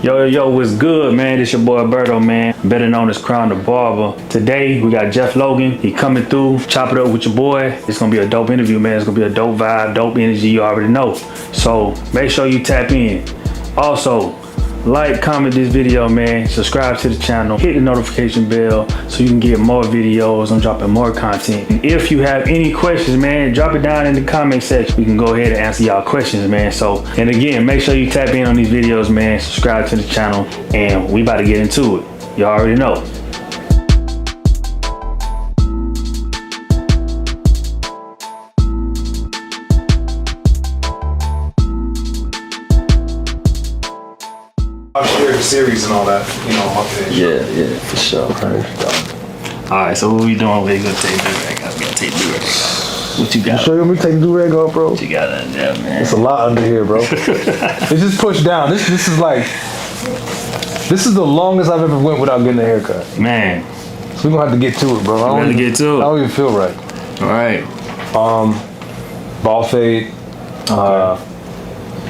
Yo, what's good, man? This your boy Alberto, man. Better known as Crown the Barber. Today, we got Jeff Logan. He coming through. Chop it up with your boy. It's gonna be a dope interview, man. It's gonna be a dope vibe, dope energy. You already know. So, make sure you tap in. Also, like, comment this video, man. Subscribe to the channel. Hit the notification bell so you can get more videos. I'm dropping more content. And if you have any questions, man, drop it down in the comment section. We can go ahead and answer y'all questions, man. So, and again, make sure you tap in on these videos, man. Subscribe to the channel, and we about to get into it. Y'all already know. I'll share the series and all that, you know, on my page. Yeah, for sure. Alright, so what we doing? We're gonna take the do-rag off. We're gonna take the do-rag off. What you got? You sure you want me to take the do-rag off, bro? What you got under there, man? It's a lot under here, bro. It's just pushed down. This is the longest I've ever went without getting a haircut. Man. So we're gonna have to get to it, bro. I don't even feel right. Alright. Ball fade.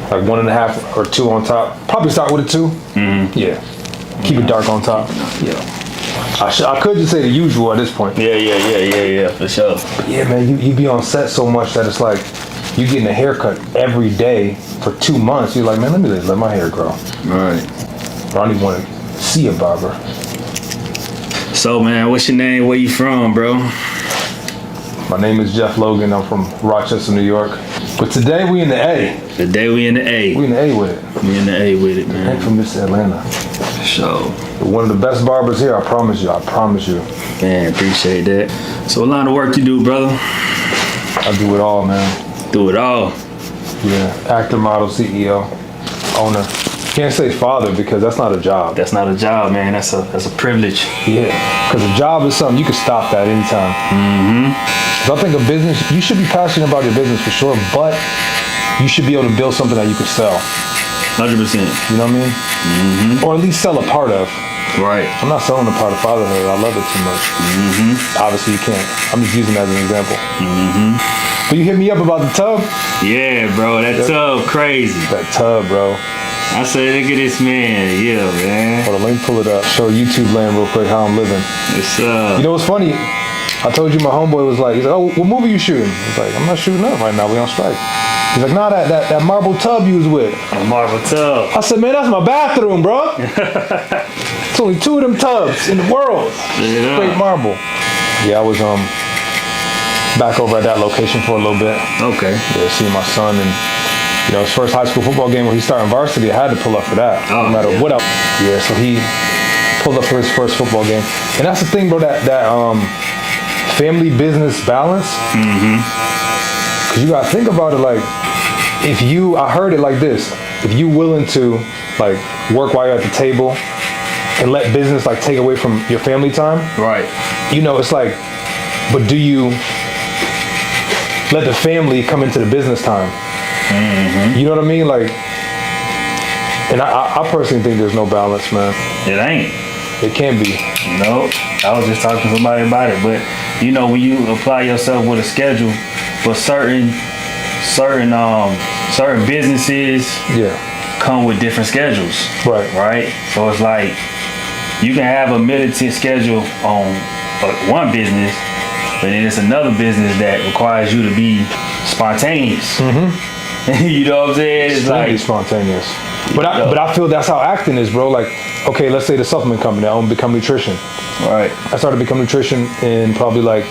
Like 1.5 or 2 on top. Probably start with a 2. Mm-hmm. Yeah. Keep it dark on top. Yeah. I could just say the usual at this point. Yeah, for sure. But yeah, man, you be on set so much that it's like you getting a haircut every day for 2 months. You're like, man, let me just let my hair grow. Right. I don't even want to see a barber. So, man, what's your name? Where you from, bro? My name is Jeff Logan. I'm from Rochester, New York. But today we in the A. Today we in the A. We in the A with it. We in the A with it, I man. ain't from Miss Atlanta. So, One of the best barbers here, I promise you. I promise you. man, appreciate that. So, what line of work you do, brother? I do it all, man. Do it all. Yeah, actor, model, CEO, owner. Can't say father because that's not a job. That's not a job, man. That's a privilege. Yeah, because a job is something you can stop that anytime. So I think a business, you should be passionate about your business for sure, but you should be able to build something that you can sell. 100%. You know what I mean? Or at least sell a part of. Right. I'm not selling a part of fatherhood. I love it too much. Obviously you can't. I'm just using that as an example. But you hit me up about the tub? Yeah, bro. That tub crazy. That tub, bro. I said, look at this man. Yeah, man. Hold on, let me pull it up. Show YouTube land real quick how I'm living. What's up? You know what's funny? I told you my homeboy was like, he's like, oh, what movie you shooting? He's like, I'm not shooting up right now. We on strike. He's like, nah, that marble tub you was with. A marble tub. I said, man, that's my bathroom, bro. It's only 2 of them tubs in the world. Yeah. Straight marble. Yeah, I was back over at that location for a little bit. Okay. Yeah, seeing my son and his first high school football game where he started varsity, I had to pull up for that. No matter what else. Yeah, so he pulled up for his first football game. And that's the thing, bro, that family business balance. Cause you gotta think about it like, I heard it like this, if you willing to like work while you're at the table and let business like take away from your family time. Right. It's like, but do you let the family come into the business time? You know what I mean? Like, and I personally think there's no balance, man. It ain't. It can be. No. I was just talking to somebody about it, but when you apply yourself with a schedule for certain businesses, come with different schedules. Right. So it's like you can have a militant schedule on one business, but then it's another business that requires you to be spontaneous. You know what I'm saying? It's like spontaneous. But I feel that's how acting is, bro. Like, okay, let's say the supplement company, I own Become Nutrition. Right. I started Become Nutrition in probably like,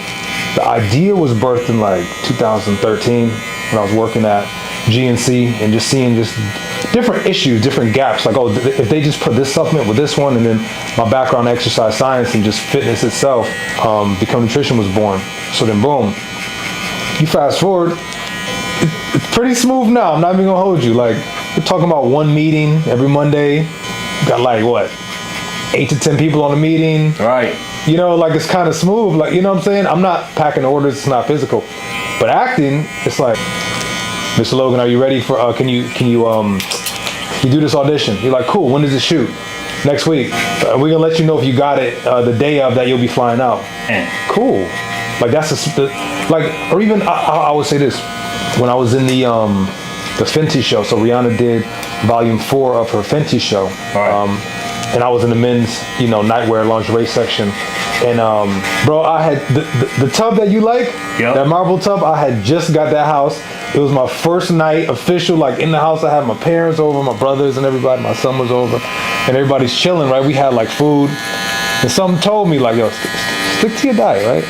the idea was birthed in like 2013 when I was working at GNC and just seeing just different issues, different gaps. Like, oh, if they just put this supplement with this one, and then my background exercise science and just fitness itself, Become Nutrition was born. So then boom, you fast forward, it's pretty smooth now. I'm not even gonna hold you. Like, we're talking about one meeting every Monday. Got like what, 8 to 10 people on the meeting. Right. Like it's kind of smooth. Like, you know what I'm saying? I'm not packing orders. It's not physical. But acting, it's like, Mr. Logan, are you ready for? Can you do this audition? You're like, cool. When does it shoot? Next week. We're gonna let you know if you got it the day of that you'll be flying out. Cool. Like that's or even I would say this. When I was in the Fenty show, so Rihanna did volume 4 of her Fenty show. Right. And I was in the men's, nightwear lingerie section. And bro, I had the tub that you like, Yep. that marble tub. I had just got that house. It was my first night official, like in the house. I had my parents over, my brothers and everybody. My son was over, and everybody's chilling, right? We had like food, and something told me like, yo, stick to your diet, right?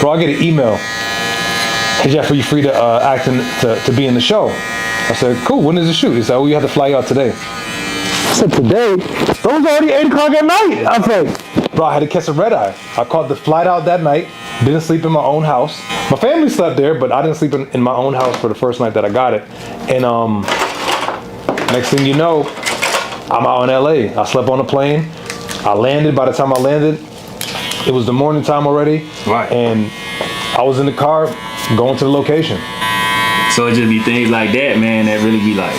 Bro, I get an email. Hey Jeff, are you free to act to be in the show? I said, cool. When is the shoot? He said, oh, you have to fly out today. I said, today? It was already 8 o'clock at night. I said, bro, I had to catch a red eye. I caught the flight out that night. Didn't sleep in my own house. My family slept there, but I didn't sleep in my own house for the first night that I got it. And next thing you know, I'm out in LA. I slept on a plane. I landed. By the time I landed, it was the morning time already. Right. And I was in the car going to the location. So it just be things like that, man, that really be like,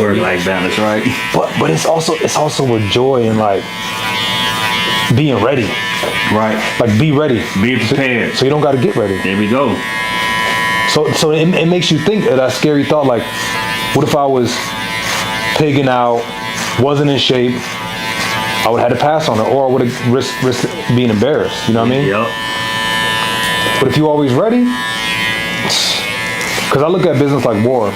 work-life balance, right? But it's also with joy and like being ready. Right. Like be ready. Be prepared. So you don't got to get ready. There we go. So it makes you think of that scary thought, like, what if I was pigging out, wasn't in shape, I would have had to pass on it, or I would have risked being embarrassed. You know what I mean? Yep. But if you're always ready, because I look at business like war.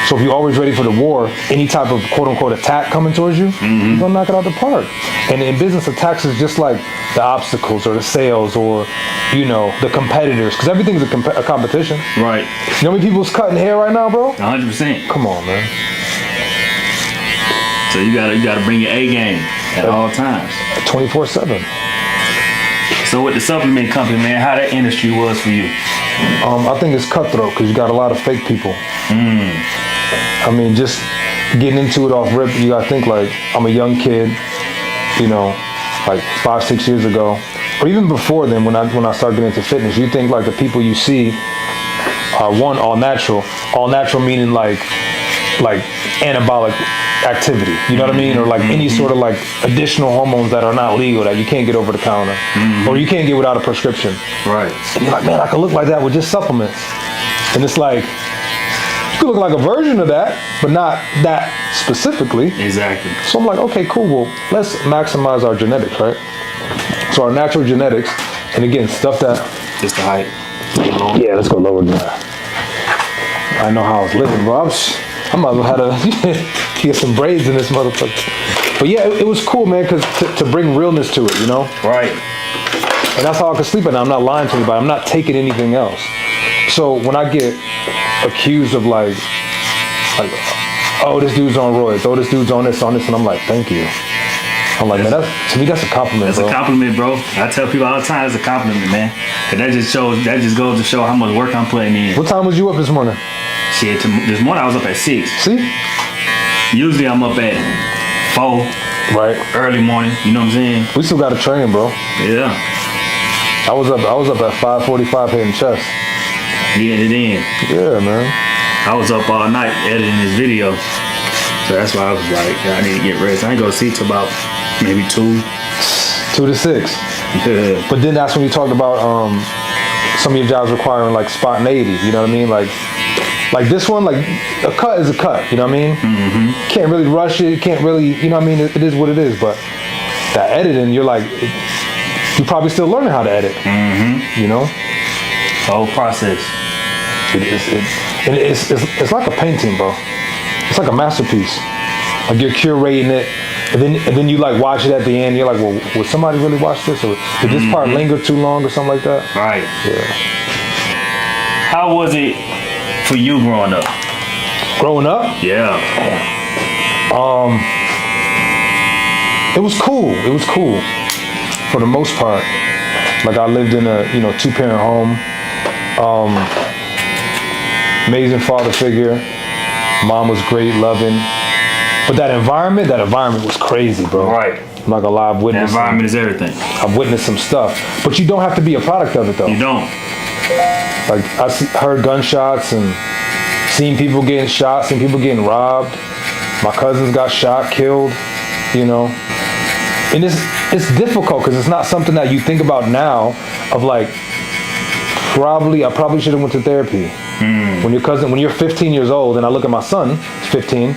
So if you're always ready for the war, any type of quote unquote attack coming towards you, you're gonna knock it out the park. And in business, attacks is just like the obstacles or the sales or, the competitors, because everything's a competition. Right. You know how many people's cutting hair right now, bro? 100%. Come on, man. So you gotta bring your A game at all times. 24/7. So with the supplement company, man, how that industry was for you? I think it's cutthroat because you got a lot of fake people. I mean, just getting into it off rip, you gotta think like, I'm a young kid, like 5-6 years ago, or even before then when I started getting into fitness, you think like the people you see are all natural meaning like anabolic activity, you know what I mean? Or like any sort of like additional hormones that are not legal that you can't get over the counter or you can't get without a prescription. Right. And you're like, man, I could look like that with just supplements. And it's like, you could look like a version of that, but not that specifically. Exactly. So I'm like, okay, cool. Well, let's maximize our genetics, right? So our natural genetics, and again, stuff that... Just the height. Yeah, let's go lower than that. I know how I was living, bro. I might as well have to get some braids in this motherfucker. But yeah, it was cool, man, because to bring realness to it, Right. And that's how I can sleep at night. I'm not lying to anybody. I'm not taking anything else. So when I get accused of like, oh, this dude's on roids, oh, this dude's on this, and I'm like, thank you. I'm like, man, to me, that's a compliment, That's bro. a compliment, bro. I tell people all the time, it's a compliment, man. Cause that just goes to show how much work I'm putting in. What time was you up this morning? Shit, this morning I was up at 6. See? Usually I'm up at 4, Right. early morning. You know what I'm saying? We still got to train, bro. Yeah. I was up at 5:45 hitting chest. Getting it in. Yeah, man. I was up all night editing this video. So that's why I was like, I need to get rest. I ain't gonna see till about maybe 2. 2 to 6. Yeah. But then that's when you talked about some of your jobs requiring like spontaneity. You know what I mean? Like this one, like a cut is a cut. You know what I mean? Mm-hmm. Can't really rush it. Can't really, you know what I mean? It is what it is. But that editing, you're like, you're probably still learning how to edit. Mm-hmm. You know? The whole process. It's like a painting, bro. It's like a masterpiece. Like you're curating it, and then you like watch it at the end. You're like, well, would somebody really watch this, or did this part linger too long, or something like that? Right. Yeah. How was it for you growing up? Growing up, Yeah. it was cool. It was cool for the most part. Like I lived in a 2-parent home. Amazing father figure. Mom was great, loving. But that environment was crazy, bro. Right. I'm not gonna lie, The environment is everything. I've witnessed some stuff. But you don't have to be a product of it, though. You don't. Like, heard gunshots and seen people getting shot, seen people getting robbed. My cousins got shot, killed, And it's difficult because it's not something that you think about now of like, I probably should have went to therapy. When you're 15 years old, and I look at my son, he's 15,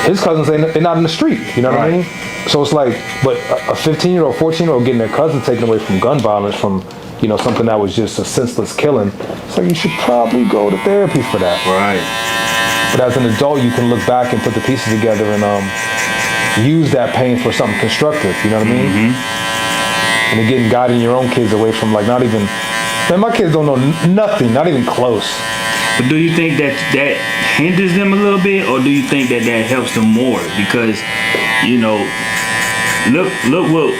his cousins, they're not in the street, you know what I mean? So it's like, but a 15-year-old, 14-year-old getting their cousin taken away from gun violence, from, you know, something that was just a senseless killing, it's like, you should probably go to therapy for that. Right. But as an adult, you can look back and put the pieces together and use that pain for something constructive, you know what I mean? And again, guiding your own kids away from, like, not even, man, my kids don't know nothing, not even close. But do you think that hinders them a little bit, or do you think that helps them more? Because, you know, look what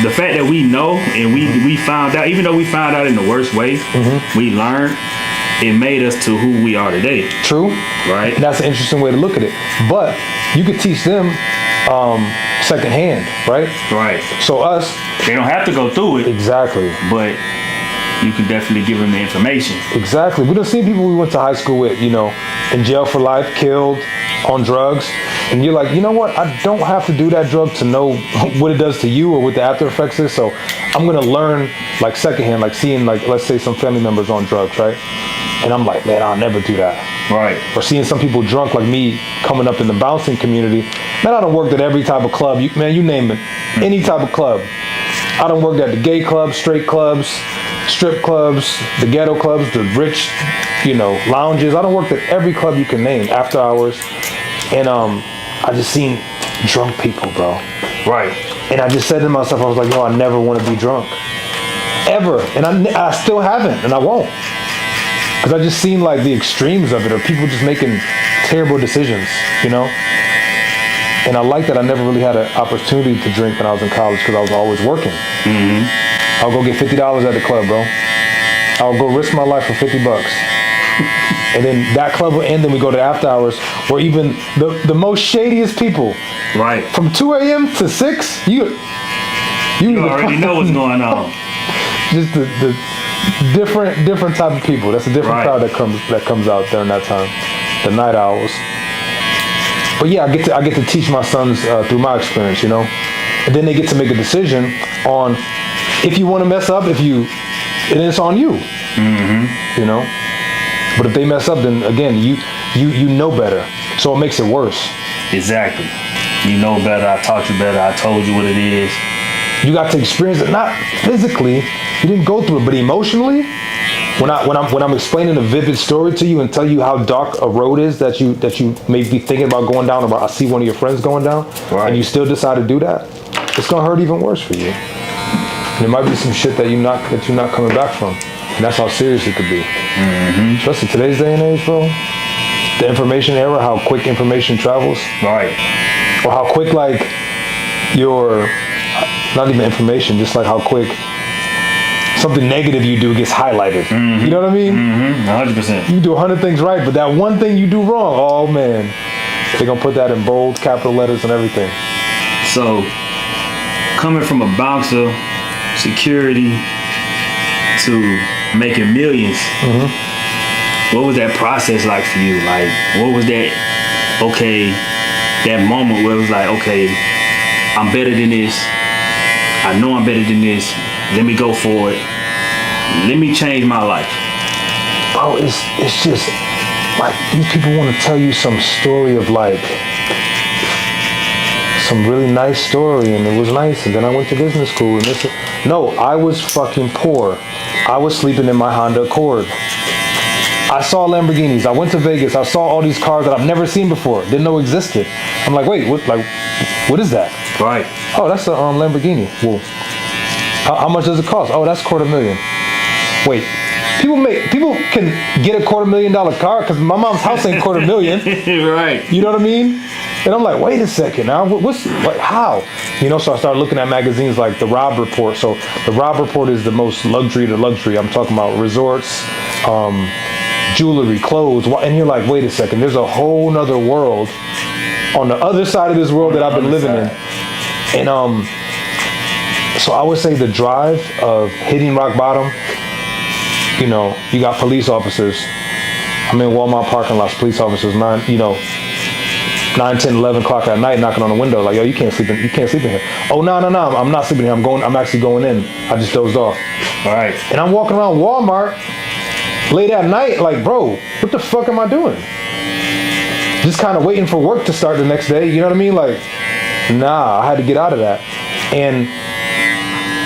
the fact that we know, and we found out, even though we found out in the worst way, we learned. It made us to who we are today. True. Right. And that's an interesting way to look at it. But you could teach them secondhand, right? Right. So us, they don't have to go through it. Exactly. But you can definitely give them the information. Exactly. We done seen people we went to high school with, you know, in jail for life, killed, on drugs. And you're like, you know what? I don't have to do that drug to know what it does to you or what the after effects is. So I'm going to learn, like, secondhand, like seeing, like, let's say some family members on drugs, right? And I'm like, man, I'll never do that. Right. Or seeing some people drunk, like me, coming up in the bouncing community. Man, I done worked at every type of club. You name it. Any type of club. I done worked at the gay clubs, straight clubs, strip clubs, the ghetto clubs, the rich, you know, lounges. I done worked at every club you can name, after hours. And I just seen drunk people, bro. Right. And I just said to myself, I was like, yo, I never want to be drunk. Ever. And I still haven't, and I won't. Because I just seen, like, the extremes of it, or people just making terrible decisions, you know? And I like that I never really had an opportunity to drink when I was in college, because I was always working. I'll go get $50 at the club, bro. I'll go risk my life for $50. And then that club will end, then we go to after hours, where even the most shadiest people, right, from 2 a.m. to 6, you already know what's going on. Just the different type of people. That's a different crowd that comes out during that time, the night owls. But yeah, I get to teach my sons through my experience, you know, and then they get to make a decision on if you want to mess up, and it's on you, you know. But if they mess up, then again, you know better, so it makes it worse. Exactly. You know better. I taught you better. I told you what it is. You got to experience it, not physically. You didn't go through it, but emotionally. When I'm explaining a vivid story to you and tell you how dark a road is that you may be thinking about going down, or I see one of your friends going down, and you still decide to do that, it's gonna hurt even worse for you. And there might be some shit that you're not coming back from, and that's how serious it could be. Especially today's day and age, bro. The information era, how quick information travels. Right. Or how quick, like, your, not even information, just like how quick something negative you do gets highlighted. You know what I mean? 100%. You do 100 things right, but that one thing you do wrong, oh man, they're gonna put that in bold, capital letters and everything. So, coming from a bouncer, security, to making millions, what was that process like for you? Like, what was that moment where it was like, okay, I'm better than this. I know I'm better than this. Let me go for it. Let me change my life. Bro, it's just like these people want to tell you some story of, like, some really nice story, and it was nice, and then I went to business school, and this. No, I was fucking poor. I was sleeping in my Honda Accord. I saw Lamborghinis. I went to Vegas. I saw all these cars that I've never seen before, didn't know existed. I'm like, wait, what is that? Right. Oh, that's a Lamborghini. Well, how much does it cost? Oh, that's $250,000. Wait, people can get a $250,000 car, because my mom's house ain't $250,000. Right. You know what I mean? And I'm like, wait a second now, how? You know, so I started looking at magazines like the Rob Report. So the Rob Report is the most luxury to luxury. I'm talking about resorts, jewelry, clothes. And you're like, wait a second, there's a whole nother world on the other side of this world that I've been living in. And so I would say the drive of hitting rock bottom, you know, you got police officers. I'm in Walmart parking lots, police officers, 9, 10, 11 o'clock at night, knocking on the window, like, yo, you can't sleep in here. Oh, no, I'm not sleeping here. I'm actually going in. I just dozed off. All right. And I'm walking around Walmart, late at night, like, bro, what the fuck am I doing? Just kind of waiting for work to start the next day. You know what I mean? Like, nah, I had to get out of that. And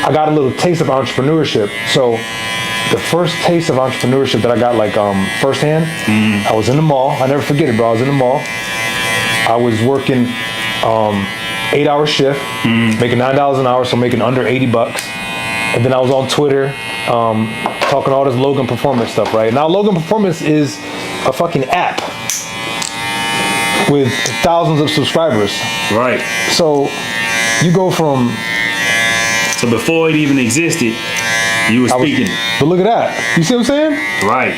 I got a little taste of entrepreneurship. So the first taste of entrepreneurship that I got, like, firsthand, I was in the mall. I never forget it, bro. I was in the mall. I was working 8-hour shift, making $9 an hour, so making under $80. And then I was on Twitter, talking all this Logan Performance stuff, right? Now, Logan Performance is a fucking app with thousands of subscribers. Right. So you go from... So before it even existed, you were speaking. But look at that. You see what I'm saying? Right.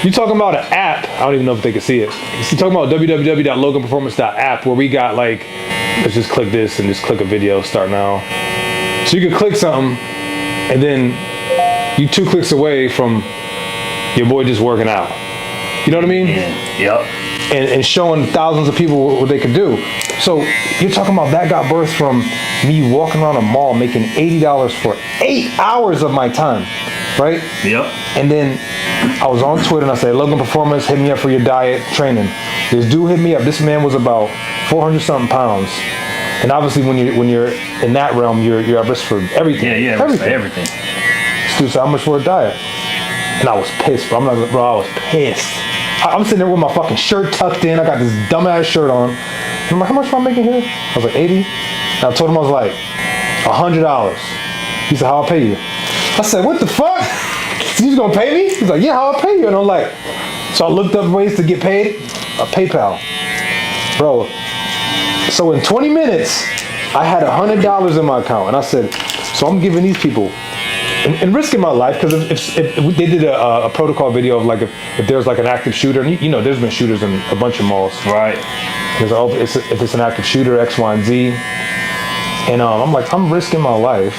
You talking about an app. I don't even know if they can see it. You talking about www.loganperformance.app, where we got, like, let's just click this and just click a video, start now. So you can click something, and then you 2 clicks away from your boy just working out. You know what I mean? Yeah. Yep. And showing thousands of people what they could do. So you're talking about that got birthed from me walking around a mall making $80 for 8 hours of my time, right? Yep. And then I was on Twitter and I said, Logan Performance, hit me up for your diet training. This dude hit me up. This man was about 400 something pounds. And obviously when you're in that realm, you're at risk for everything. Yeah, everything. This dude said, how much for a diet? And I was pissed, bro. I was pissed. I'm sitting there with my fucking shirt tucked in. I got this dumbass shirt on. And I'm like, how much am I making here? I was like, 80. And I told him I was like, $100. He said, how I'll pay you? I said, what the fuck? You just gonna pay me? He's like, yeah, how I'll pay you? And I'm like, so I looked up ways to get paid. PayPal. Bro, so in 20 minutes, I had $100 in my account. And I said, so I'm giving these people, and risking my life, because if they did a protocol video of, like, if there's like an active shooter, and you know there's been shooters in a bunch of malls. Right. If it's an active shooter, X, Y, and Z. And I'm like, I'm risking my life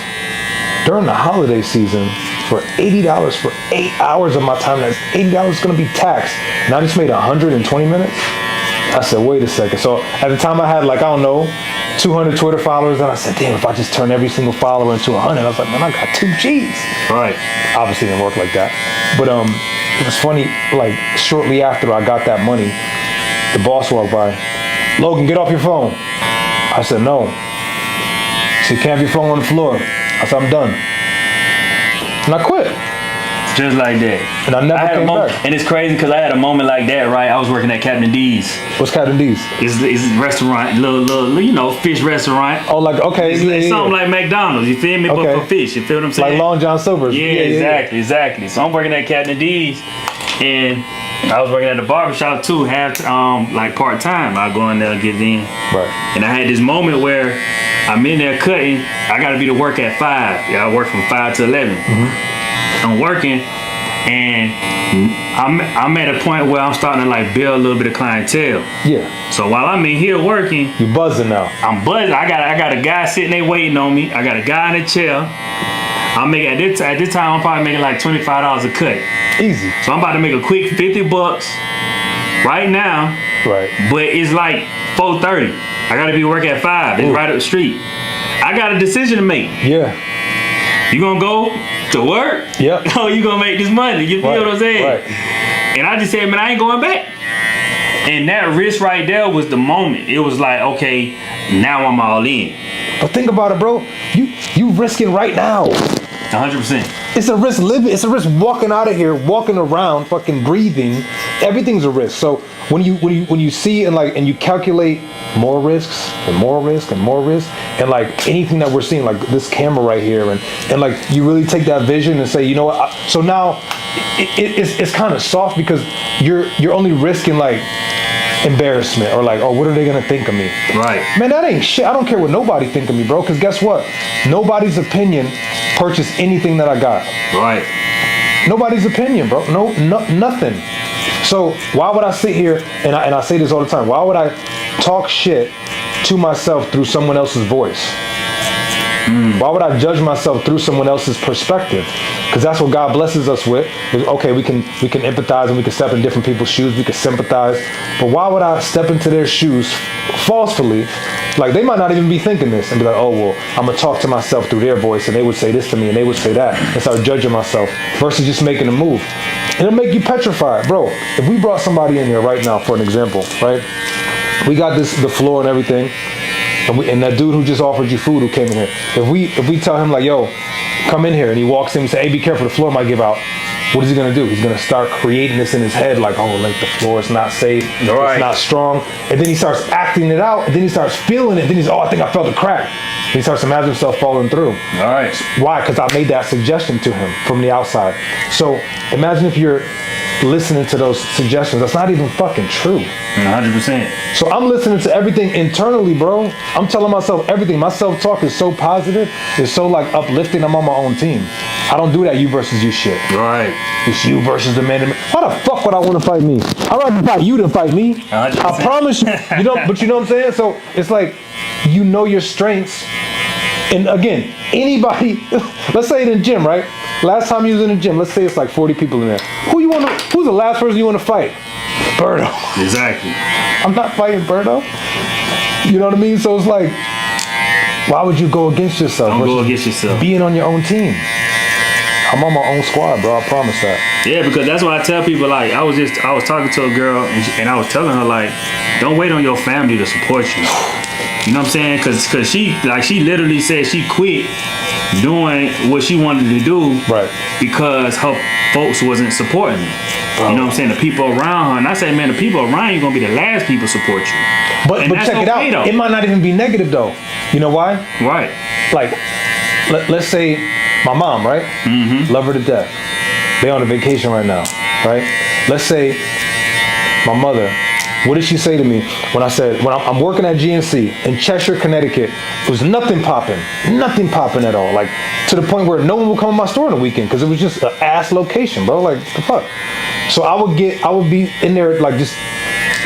during the holiday season for $80 for 8 hours of my time. That's $80 is gonna be taxed. And I just made 120 minutes. I said, wait a second. So at the time I had, like, I don't know, 200 Twitter followers, and I said, damn, if I just turn every single follower into 100, I was like, man, I got 2 G's. Right. Obviously it didn't work like that. But it was funny, like, shortly after I got that money, the boss walked by. Logan, get off your phone. I said, no. She said, can't have your phone on the floor. I said, I'm done. And I quit. Just like that. And I never came back. And it's crazy because I had a moment like that, right? I was working at Captain D's. What's Captain D's? It's a restaurant, little, you know, fish restaurant. Oh, like, okay. It's something like McDonald's, you feel me? Okay. But for fish, you feel what I'm saying? Like Long John Silver's. Yeah, exactly. So I'm working at Captain D's, and I was working at the barbershop too, like part-time. I go in there and get in. Right. And I had this moment where I'm in there cutting. I got to be to work at 5. Yeah, I work from 5 to 11. I'm working, and I'm at a point where I'm starting to, like, build a little bit of clientele. Yeah. So while I'm in here working, you buzzing now. I'm buzzing. I got a guy sitting there waiting on me. I got a guy in a chair. I'm making at this time I'm probably making like $25 a cut. Easy. So I'm about to make a quick $50 right now. Right. But it's like 4:30. I gotta be working at 5. It's right up the street. I got a decision to make. Yeah. You gonna go to work? Yeah. Or you gonna make this money? You feel what I'm saying? Right. And I just said, man, I ain't going back. And that risk right there was the moment. It was like, okay, now I'm all in. But think about it, bro. You risking right now. 100%. It's a risk living. It's a risk walking out of here, walking around, fucking breathing. Everything's a risk. So when you see and you calculate more risks and more risk and more risk, and like anything that we're seeing, like this camera right here, and like you really take that vision and say, you know what? So now it's kind of soft because you're only risking like embarrassment or like, oh, what are they gonna think of me? Right. Man, that ain't shit. I don't care what nobody think of me, bro. Because guess what? Nobody's opinion purchased anything that I got. Right. Nobody's opinion, bro. No, nothing. So why would I sit here and I say this all the time? Why would I talk shit to myself through someone else's voice? Why would I judge myself through someone else's perspective? Because that's what God blesses us with. Okay, we can empathize and we can step in different people's shoes. We can sympathize. But why would I step into their shoes forcefully? Like, they might not even be thinking this and be like, oh, well, I'm going to talk to myself through their voice and they would say this to me and they would say that and start judging myself versus just making a move. It'll make you petrified. Bro, if we brought somebody in here right now, for an example, right? We got the floor and everything. And that dude who just offered you food who came in here, if we tell him like, yo, come in here, and he walks in and say, hey, be careful, the floor might give out. What is he gonna do? He's gonna start creating this in his head, like, oh, like the floor is not safe, it's not strong. And then he starts acting it out, and then he starts feeling it. Then he's, oh, I think I felt a crack. And he starts to imagine himself falling through. All right. Why? Because I made that suggestion to him from the outside. So imagine if you're listening to those suggestions. That's not even fucking true. 100%. So I'm listening to everything internally, bro. I'm telling myself everything. My self-talk is so positive. It's so like uplifting. I'm on my own team. I don't do that you versus you shit. Right. It's you versus the man. Why the fuck would I want to fight me? I'd rather fight you than fight me. 100%. I promise you. You know, but you know what I'm saying? So it's like, you know your strengths. And again, anybody, let's say in the gym, right? Last time you was in the gym, let's say it's like 40 people in there. Who's the last person you want to fight? Birdo. Exactly. I'm not fighting Birdo. You know what I mean? So it's like, why would you go against yourself? Don't go against yourself. Being on your own team. I'm on my own squad, bro. I promise that. Yeah, because that's why I tell people, like, I was talking to a girl and I was telling her, like, don't wait on your family to support you. You know what I'm saying? Cause she literally said she quit doing what she wanted to do, right? Because her folks wasn't supporting her. You know what I'm saying? The people around her, and I say, man, the people around you gonna be the last people support you. But check it out. Though. It might not even be negative though. You know why? Right. Like, let's say my mom, right? Mm-hmm. Love her to death. They on a vacation right now, right? Let's say my mother. What did she say to me when I'm working at GNC in Cheshire, Connecticut? It was nothing popping at all. Like, to the point where no one would come to my store on the weekend because it was just an ass location, bro. Like, the fuck. So I would be in there like just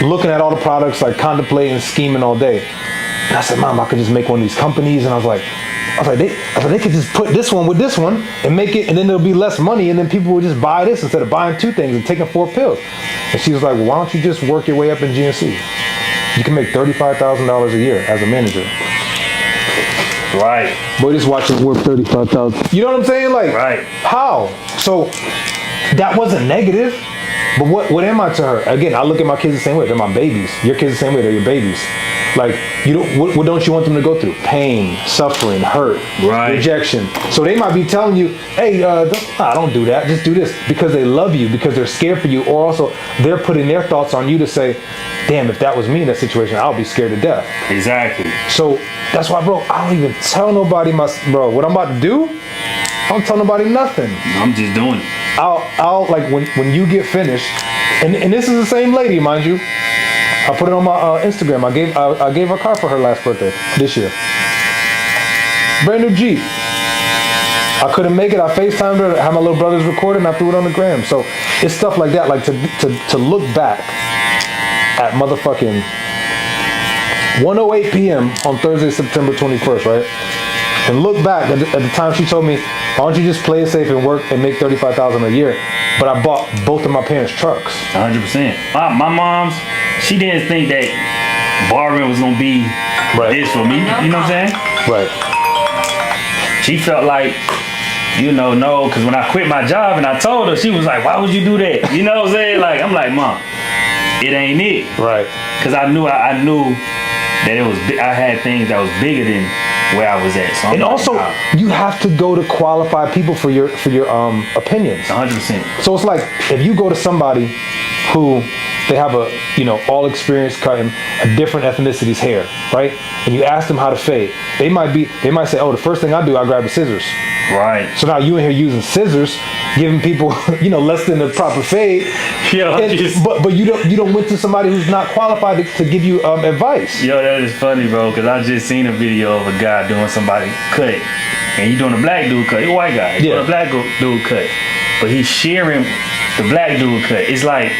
looking at all the products, like contemplating, scheming all day. And I said, Mom, I could just make one of these companies. And I was like, they could just put this one with this one and make it, and then there'll be less money, and then people will just buy this instead of buying 2 things and taking 4 pills. And she was like, well, why don't you just work your way up in GNC? You can make $35,000 a year as a manager. Right. Boy, just watch it work $35,000. You know what I'm saying? Like, right. How? So that wasn't negative, but what am I to her? Again, I look at my kids the same way. They're my babies. Your kids the same way. They're your babies. Like, what don't you want them to go through? Pain, suffering, hurt, rejection. So they might be telling you, hey, don't do that. Just do this, because they love you, because they're scared for you, or also they're putting their thoughts on you to say, damn, if that was me in that situation, I'll be scared to death. Exactly. So that's why, bro, I don't even tell nobody what I'm about to do. I don't tell nobody nothing. I'm just doing it. I'll like when you get finished, and this is the same lady, mind you. I put it on my Instagram. I gave her a car for her last birthday this year. Brand new Jeep. I couldn't make it. I FaceTimed her. I had my little brothers record it, and I threw it on the gram. So it's stuff like that. Like to look back at motherfucking 1:08 p.m. on Thursday, September 21st, right? And look back at the time she told me, why don't you just play it safe and work and make $35,000 a year? But I bought both of my parents' trucks. 100%. My mom's, she didn't think that barbering was gonna be this for me. You know what I'm saying? Right. She felt like, no, because when I quit my job and I told her, she was like, why would you do that? You know what I'm saying? Like, I'm like, Mom, it ain't it. Right. Because I knew that it was. I had things that was bigger than where I was at. So and also, you have to go to qualified people for your opinions. 100%. So it's like, if you go to somebody who they have all experience cutting a different ethnicity's hair, right? And you ask them how to fade, they might say, oh, the first thing I do, I grab the scissors. Right. So now you in here using scissors, giving people, less than the proper fade. Yeah. But you don't went to somebody who's not qualified to give you advice. Yo, that is funny, bro, because I just seen a video of a guy doing somebody cut, and he doing a black dude cut. He's a white guy. He's doing a black dude cut, but he's shearing the black dude cut. It's like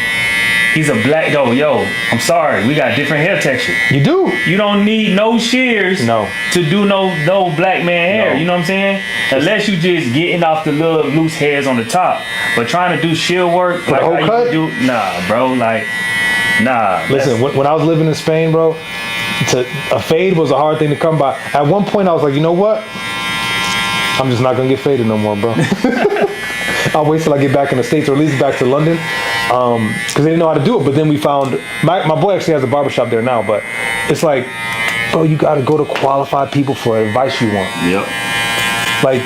He's a black though. Yo, I'm sorry. We got different hair texture. You do. You don't need no shears No. to do no black man hair. No. You know what I'm saying? Unless you just getting off the little loose hairs on the top. But trying to do shear work like whole how cut? you do, nah, bro. Like, nah. Listen, when I was living in Spain, bro, a fade was a hard thing to come by. At one point, I was like, you know what? I'm just not gonna get faded no more, bro. I'll wait till I get back in the States, or at least back to London, because they didn't know how to do it. But then we found my boy actually has a barbershop there now. But it's like, bro, you gotta go to qualified people for advice you want. Yep. Like,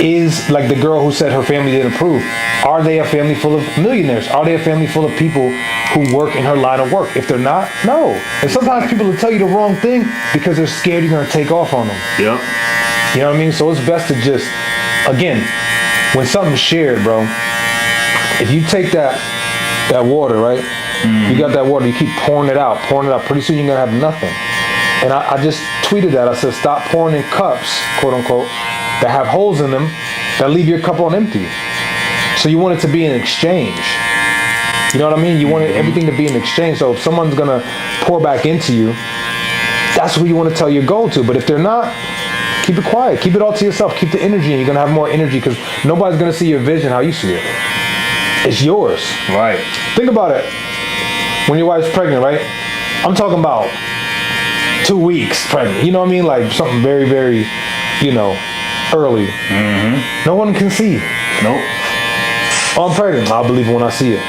is like the girl who said her family didn't approve. Are they a family full of millionaires? Are they a family full of people who work in her line of work? If they're not, no. And sometimes people will tell you the wrong thing because they're scared you're gonna take off on them. Yep. You know what I mean? So it's best to just, again, when something's shared, bro, if you take that water, right? You got that water, you keep pouring it out. Pretty soon you're gonna have nothing. And I just tweeted that. I said, stop pouring in cups, quote unquote, that have holes in them that leave your cup on empty. So you want it to be an exchange. You know what I mean? You want everything to be an exchange. So if someone's gonna pour back into you, that's what you want to tell your goal to. But if they're not, keep it quiet. Keep it all to yourself. Keep the energy, and you're gonna have more energy because nobody's gonna see your vision how you see it. It's yours. Right. Think about it. When your wife's pregnant, right? I'm talking about 2 weeks pregnant. You know what I mean? Like something very, very, early. No one can see. Nope. Oh, I'm pregnant. I'll believe it when I see it.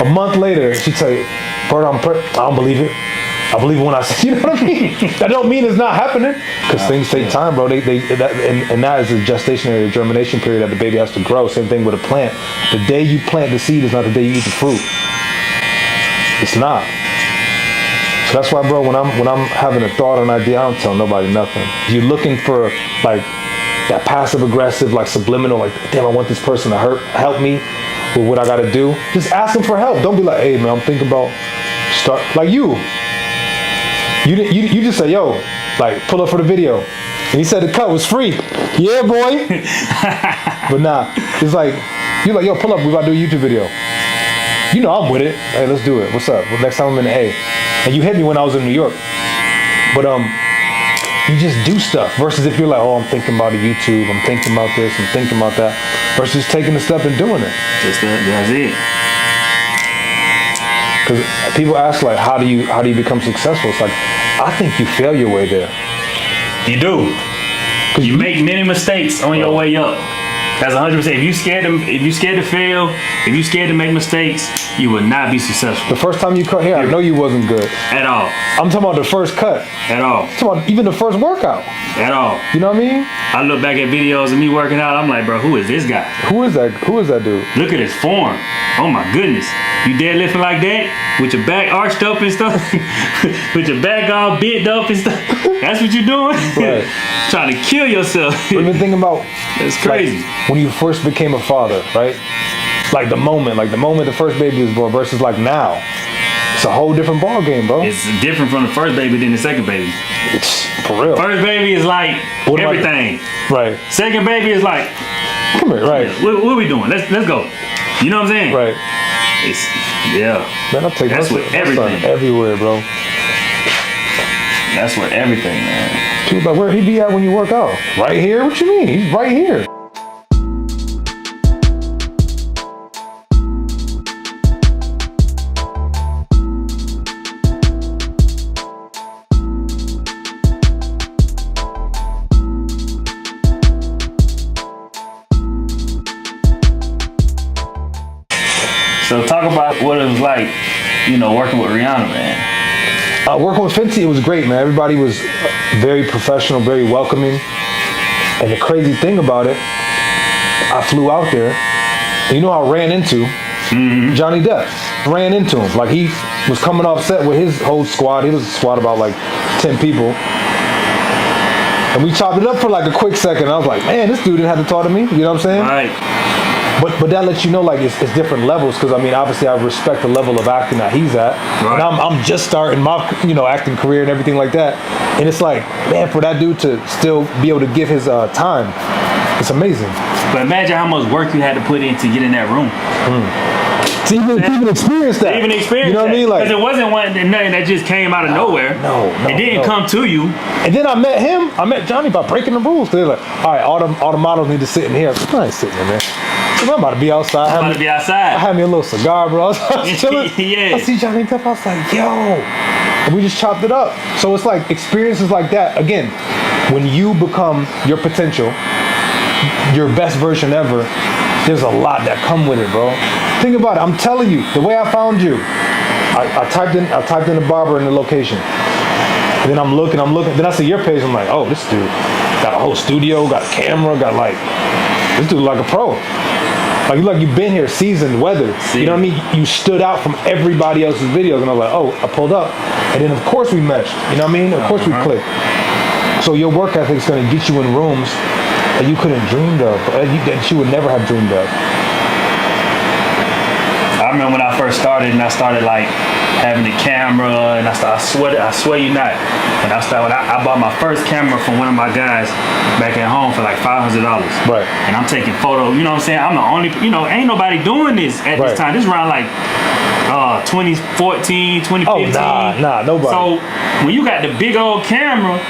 A month later, she tell you, Bert, I'm pregnant. I don't believe it. I believe it when I see. You know what I mean? That don't mean it's not happening, because things take time, bro. And that is a gestationary germination period that the baby has to grow. Same thing with a plant. The day you plant the seed is not the day you eat the fruit. It's not. So that's why, bro, when I'm having a thought or an idea, I don't tell nobody nothing. If you're looking for like that passive aggressive, like subliminal, like, damn, I want this person to help me with what I gotta do, just ask them for help. Don't be like, hey man, I'm thinking about start like you just say, yo, like, pull up for the video. And he said the cut was free. Yeah, boy. But nah, it's like, you're like, yo, pull up, we about to do a YouTube video. You know I'm with it. Hey, let's do it. What's up? Well, next time I'm in the A. And you hit me when I was in New York. But you just do stuff. Versus if you're like, oh, I'm thinking about a YouTube, I'm thinking about this, I'm thinking about that. Versus taking the step and doing it. That's it. Because people ask, like, how do you become successful? It's like, I think you fail your way there. You do. You make many mistakes on your way up. That's 100%. If you scared to fail, if you scared to make mistakes, you will not be successful. The first time you cut hair, I know you wasn't good. At all. I'm talking about the first cut. At all. I'm talking about even the first workout. At all. You know what I mean? I look back at videos of me working out, I'm like, bro, who is this guy? Who is that dude? Look at his form. Oh my goodness. You deadlifting like that? With your back arched up and stuff? With your back all bent up and stuff? That's what you're doing? Right. Trying to kill yourself. Even thinking about, that's crazy. Like, when you first became a father, right? Like the moment the first baby was born versus like now. It's a whole different ball game, bro. It's different from the first baby than the second baby. It's for real. First baby is like everything. Right. Second baby is like, come here, right. What we doing? Let's go. You know what I'm saying? Right. Man, I'll take that's with everything. Everywhere, bro. That's with everything, man. People like, where he be at when you work out? Right here? What you mean? He's right here. So talk about what it was like, working with Rihanna, man. Working with Fenty, it was great, man. Everybody was very professional, very welcoming. And the crazy thing about it, I flew out there, and I ran into Johnny Depp. Ran into him. Like, he was coming off set with his whole squad. He was a squad about like 10 people. And we chopped it up for like a quick second. I was like, man, this dude didn't have to talk to me. You know what I'm saying? Right. But that lets you know, like, it's different levels, because I mean, obviously I respect the level of acting that he's at. Right. And I'm just starting my acting career and everything like that, and it's like, man, for that dude to still be able to give his time, it's amazing. But imagine how much work you had to put in to get in that room. To even experience that. Even experience. You know what I mean? Like, because it wasn't nothing that just came out of nowhere. No. It didn't come to you. And then I met Johnny by breaking the rules. They're like, all right, all the models need to sit in here. I ain't sitting in there. So I'm about to be outside. I had me a little cigar, bro. I was chilling. Yeah. I see Johnny Depp. I was like, yo. And we just chopped it up. So it's like experiences like that. Again, when you become your potential, your best version ever, there's a lot that come with it, bro. Think about it. I'm telling you, the way I found you, I typed in the barber and the location. And then I'm looking. Then I see your page. I'm like, oh, this dude got a whole studio, got a camera, this dude like a pro. Like you've been here, seasoned, weathered. You know what I mean? You stood out from everybody else's videos, and I was like, oh, I pulled up, and then of course we meshed. You know what I mean? Of course we clicked. So your work ethic is going to get you in rooms that you couldn't dreamed of, that you would never have dreamed of. I remember when I first started, and I started like having the camera, and I swear you not. And I bought my first camera from one of my guys back at home for like $500. Right. And I'm taking photos. You know what I'm saying? I'm the only. Ain't nobody doing this at this time. This is around like 2014, 2015. Oh, nah, nobody. So when you got the big old camera,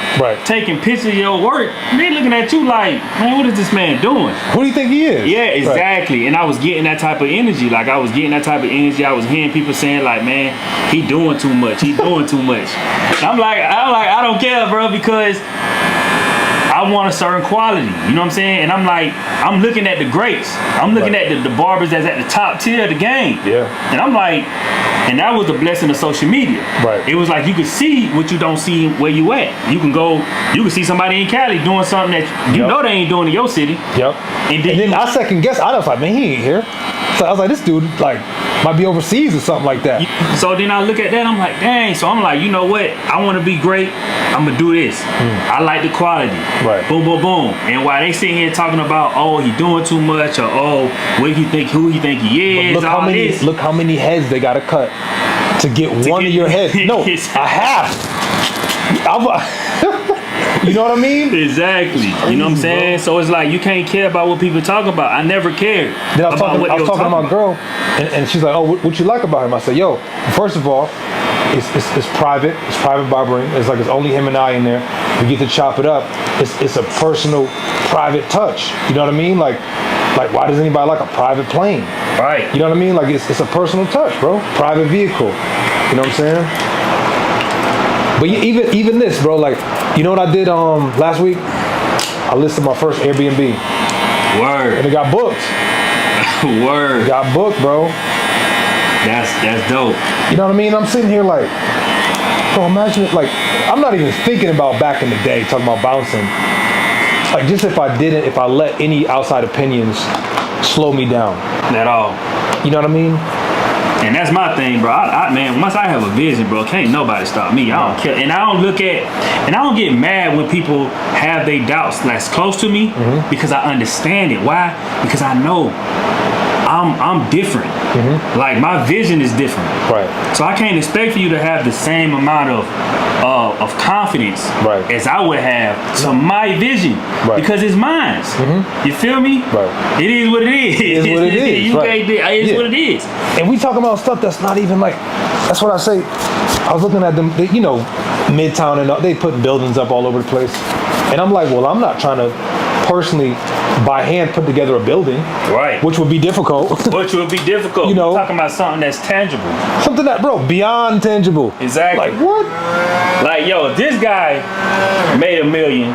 taking pictures of your work, they looking at you like, man, what is this man doing? Who do you think he is? Yeah, exactly. Right. And I was getting that type of energy. I was hearing people saying like, man, he doing too much. He doing too much. And I'm like, I don't care, bro, because I want a certain quality, you know what I'm saying? And I'm like, I'm looking at the greats. I'm looking at the barbers that's at the top tier of the game. Yeah. And I'm like, and that was the blessing of social media. Right. It was like you could see what you don't see where you at. You can see somebody in Cali doing something that you know they ain't doing in your city. Yep. And then I second guess. I was like, man, he ain't here. So I was like, this dude might be overseas or something like that. So then I look at that, I'm like, dang. So I'm like, you know what? I want to be great. I'm gonna do this. I like the quality. Right. Boom, boom, boom. And while they sitting here talking about, oh, he doing too much, or oh, who he think he is, look how many heads they gotta cut to get one of your heads. No, a half. You know what I mean? Exactly. You know what I'm saying? Bro. So it's like you can't care about what people talk about. I never cared. Then I was talking to my girl, and she's like, "Oh, what you like about him?" I said, "Yo, first of all, it's private. It's private barbering. It's like it's only him and I in there. We get to chop it up. It's a personal, private touch. You know what I mean? Like why does anybody like a private plane? Right. You know what I mean? Like it's a personal touch, bro. Private vehicle. You know what I'm saying? But even this, bro, like, you know what I did last week? I listed my first Airbnb. Word. And it got booked. Word. It got booked, bro. That's dope. You know what I mean? I'm sitting here like, bro, imagine it, like, I'm not even thinking about back in the day, talking about bouncing. Like, just if I let any outside opinions slow me down. At all. You know what I mean? And that's my thing, bro. Man, once I have a vision, bro, can't nobody stop me. I don't care. And I don't get mad when people have their doubts that's close to me because I understand it. Why? Because I know I'm different. Like my vision is different. Right. So I can't expect for you to have the same amount of confidence as I would have to my vision because it's mine. You feel me? Right. It is what it is. It is what it is. It is what it is. And we talking about stuff that's not even like. That's what I say. I was looking at them. You know, Midtown and they put buildings up all over the place, and I'm like, well, I'm not trying to personally by hand put together a building, right? Which would be difficult. You know, we're talking about something that's tangible, something that, bro, beyond tangible. Exactly. Like what? Like, yo, if this guy made $1 million,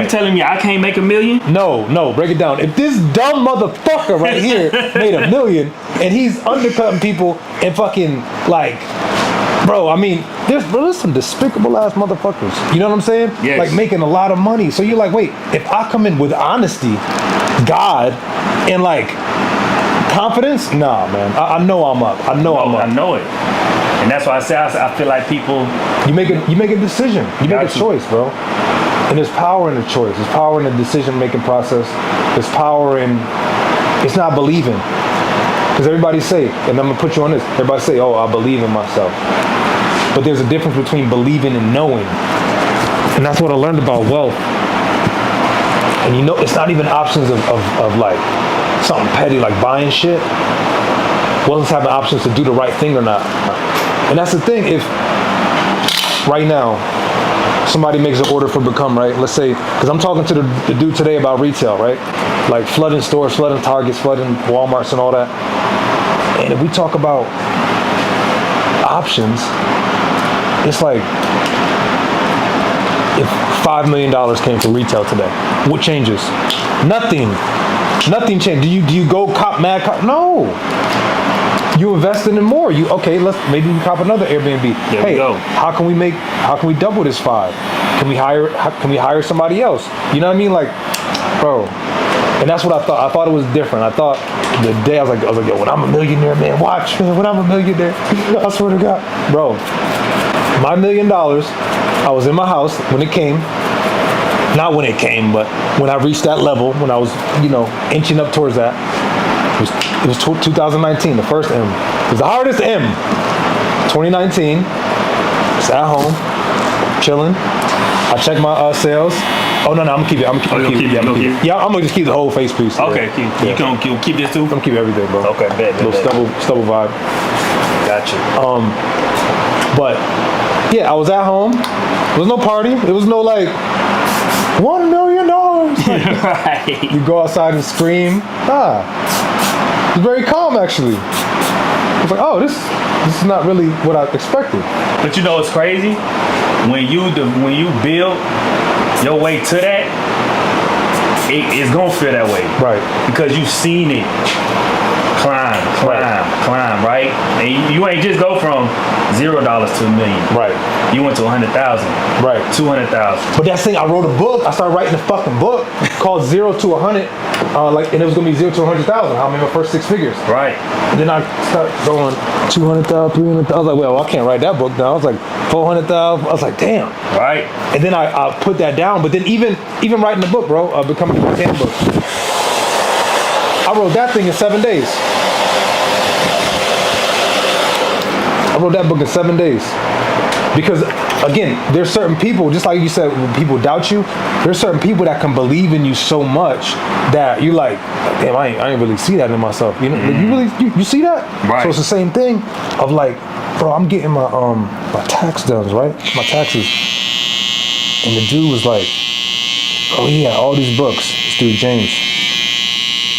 you telling me I can't make $1 million? No, break it down. If this dumb motherfucker right here made $1 million and he's undercutting people and fucking like. Bro, I mean, there's some despicable ass motherfuckers. You know what I'm saying? Yes. Like making a lot of money. So you're like, wait, if I come in with honesty, God, and like confidence, nah, man. I know I'm up. I know I'm up. I know it. And that's why I say I feel like people. You make a decision. You make a choice, bro. And there's power in the choice. There's power in the decision making process. There's power in. It's not believing. Because everybody say, and I'm gonna put you on this. Everybody say, oh, I believe in myself. But there's a difference between believing and knowing. And that's what I learned about wealth. And you know, it's not even options of like something petty like buying shit. was having options to do the right thing or not. And that's the thing. If right now somebody makes an order for Become, right? Let's say, because I'm talking to the dude today about retail, right? Like flooding stores, flooding Targets, flooding Walmarts and all that. And if we talk about options, it's like if $5 million came from retail today, what changes? Nothing. Nothing changed. Do you go cop mad cop? No. You invest in it more. Maybe you cop another Airbnb. There we go. How can we double this 5? Can we hire somebody else? You know what I mean? Like, bro. And that's what I thought. I thought it was different. I thought the day I was like, yo, when I'm a millionaire, man, watch, man, when I'm a millionaire, I swear to God, bro, my $1 million, I was in my house when it came. Not when it came, but when I reached that level, when I was, inching up towards that. It was 2019, the first M. It was the hardest M. 2019, just at home, chilling. I checked my sales. Oh no, I'm gonna keep it. I'm gonna keep it. Yeah, I'm gonna just keep the whole face piece. Okay, you can keep this too. I'm gonna keep everything, bro. Okay, bet. Stubble vibe. Gotcha. But yeah, I was at home. There was no party. There was no like $1 million. Like, Right. you go outside and scream. It's very calm actually. I was like, oh, this is not really what I expected. But you know what's crazy? When you build your way to that, it's gonna feel that way. Right. Because you've seen it climb, right? And you ain't just go from $0 to $1 million. Right. You went to 100,000. Right. 200,000. But that thing, I wrote a book. I started writing a fucking book called 0 to 100. And it was gonna be 0 to 100,000. How I made my first 6 figures. Right. And then I started going 200,000, 300,000. I was like, well, I can't write that book down. I was like 400,000. I was like, damn. Right. And then I put that down. But then even writing the book, bro, Becoming a Handbook, I wrote that thing in 7 days. I wrote that book in 7 days. Because again, there's certain people, just like you said, when people doubt you, there's certain people that can believe in you so much that you're like, damn, I ain't really see that in myself. You know, you see that? Right. So it's the same thing of like, bro, I'm getting my tax done, right? My taxes. And the dude was like, oh yeah, all these books. This dude James.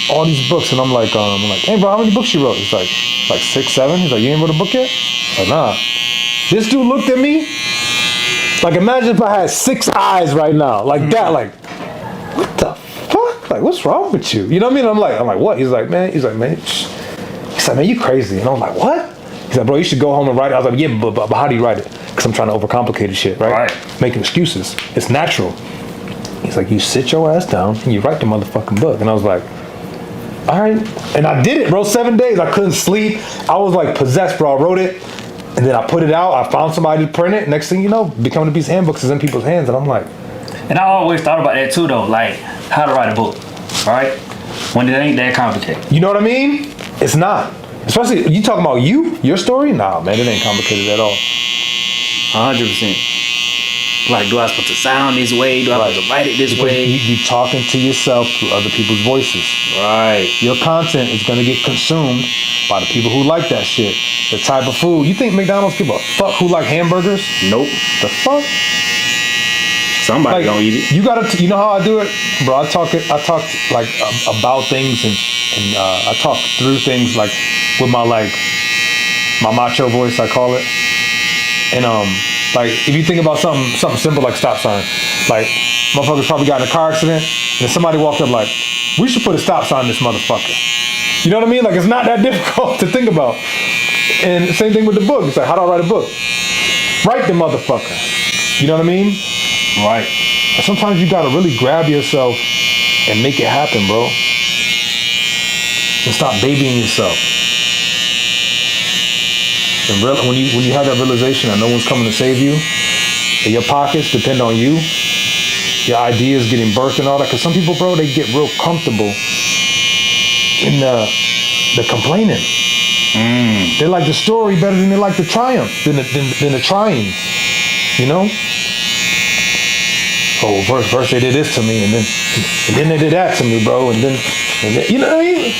All these books, and I'm like, hey bro, how many books you wrote? He's like 6, 7. He's like, you ain't wrote a book yet? I'm like, nah. This dude looked at me like, imagine if I had 6 eyes right now, like that, like, what the fuck? Like, what's wrong with you? You know what I mean? I'm like, what? He's like, man, you crazy. And I'm like, what? He's like, bro, you should go home and write it. I was like, yeah, but how do you write it? Because I'm trying to overcomplicate shit, right? Making excuses. It's natural. He's like, you sit your ass down and you write the motherfucking book. And I was like, all right. And I did it, bro. 7 days. I couldn't sleep. I was like possessed, bro. I wrote it. And then I put it out. I found somebody to print it. Next thing you know, Becoming a Beast handbooks is in people's hands. And I'm like. And I always thought about that too, though. Like, how to write a book, right? When it ain't that complicated. You know what I mean? It's not. Especially, you talking about your story? Nah, man, it ain't complicated at all. 100%. Like, do I supposed to sound this way? Do I supposed to write it this way? You talking to yourself through other people's voices. Right. Your content is going to get consumed by the people who like that shit. The type of food. You think McDonald's give a fuck who like hamburgers? Nope. The fuck? Somebody gonna eat it. You gotta, you know how I do it? Bro, I talk like about things and I talk through things like with my macho voice, I call it. And like if you think about something simple like stop sign, like motherfuckers probably got in a car accident and somebody walked up like, we should put a stop sign in this motherfucker. You know what I mean? Like it's not that difficult to think about. And same thing with the book. It's like, how do I write a book? Write the motherfucker. You know what I mean? Right. And sometimes you gotta really grab yourself and make it happen, bro. And stop babying yourself. And when you have that realization that no one's coming to save you, and your pockets depend on you, your ideas getting birthed and all that. Because some people, bro, they get real comfortable in the complaining. They like the story better than they like the triumph, than the trying. You know? Oh, first they did this to me, and then they did that to me, bro, and then you know what I mean?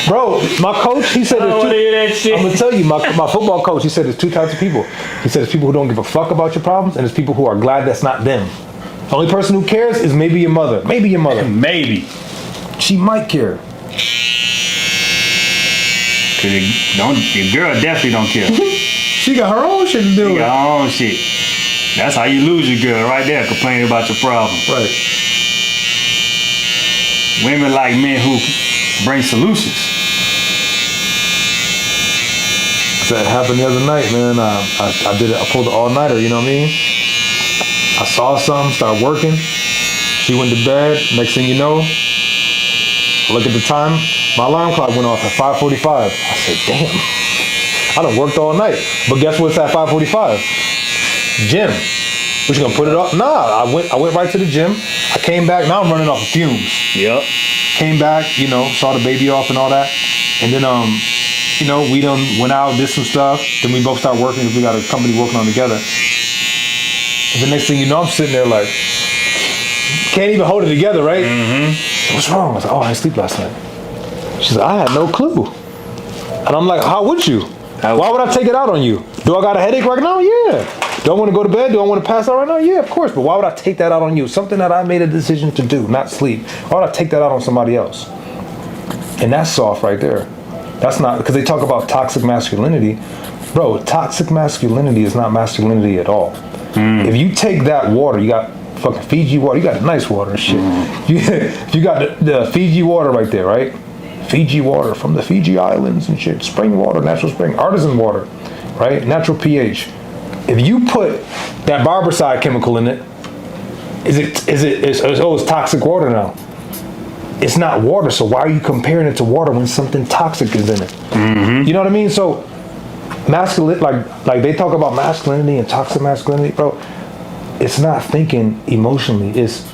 Bro, my coach, he said I don't wanna hear that shit. I'm gonna tell you, my football coach, he said there's two types of people. He said there's people who don't give a fuck about your problems, and there's people who are glad that's not them. The only person who cares is maybe your mother. Maybe your mother. Maybe. She might care. Cause your girl definitely don't care. She got her own shit to do with. Your own shit. That's how you lose your girl right there, complaining about your problem. Right. Women like men who bring solutions. That happened the other night, man. I pulled the all-nighter, you know what I mean? I saw something, started working. She went to bed. Next thing you know, I look at the time. My alarm clock went off at 5:45. I said, damn, I done worked all night. But guess what's at 5:45? Gym. What, you gonna put it up? Nah, I went right to the gym. I came back, now I'm running off of fumes. Yep. Came back, you know, saw the baby off and all that. And then, you know, we done went out, did some stuff. Then we both started working because we got a company working on together. And the next thing you know, I'm sitting there like, can't even hold it together, right? Mm-hmm. What's wrong? I was like, oh, I didn't sleep last night. She's like, I had no clue. And I'm like, how would you? Why would I take it out on you? Do I got a headache right now? Yeah. Do I want to go to bed? Do I want to pass out right now? Yeah, of course. But why would I take that out on you? Something that I made a decision to do, not sleep. Why would I take that out on somebody else? And that's soft right there. That's not, because they talk about toxic masculinity. Bro, toxic masculinity is not masculinity at all. If you take that water, you got fucking Fiji water, you got nice water and shit. You got the Fiji water right there, right? Fiji water from the Fiji Islands and shit. Spring water, natural spring, artisan water, right? Natural pH. If you put that Barbershop chemical in it, it's toxic water now. It's not water, so why are you comparing it to water when something toxic is in it? Mm-hmm. You know what I mean? So, masculine, like they talk about masculinity and toxic masculinity, bro. It's not thinking emotionally. It's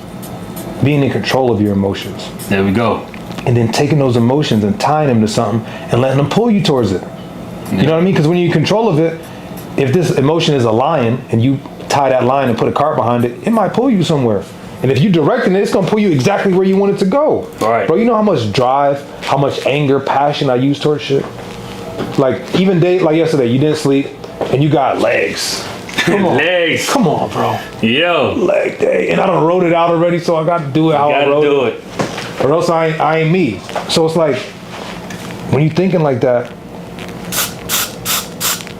being in control of your emotions. There we go. And then taking those emotions and tying them to something and letting them pull you towards it. Yeah. You know what I mean? Because when you're in control of it, if this emotion is a lion and you tie that lion and put a cart behind it, it might pull you somewhere. And if you're directing it, it's gonna pull you exactly where you want it to go. Right. Bro, you know how much drive, how much anger, passion I use towards shit? Like even like yesterday, you didn't sleep and you got legs. Come on. Legs. Come on, bro. Yo. Leg day. And I done wrote it out already, so I got to do it how I wrote it. Or else I ain't me. So it's like, when you're thinking like that,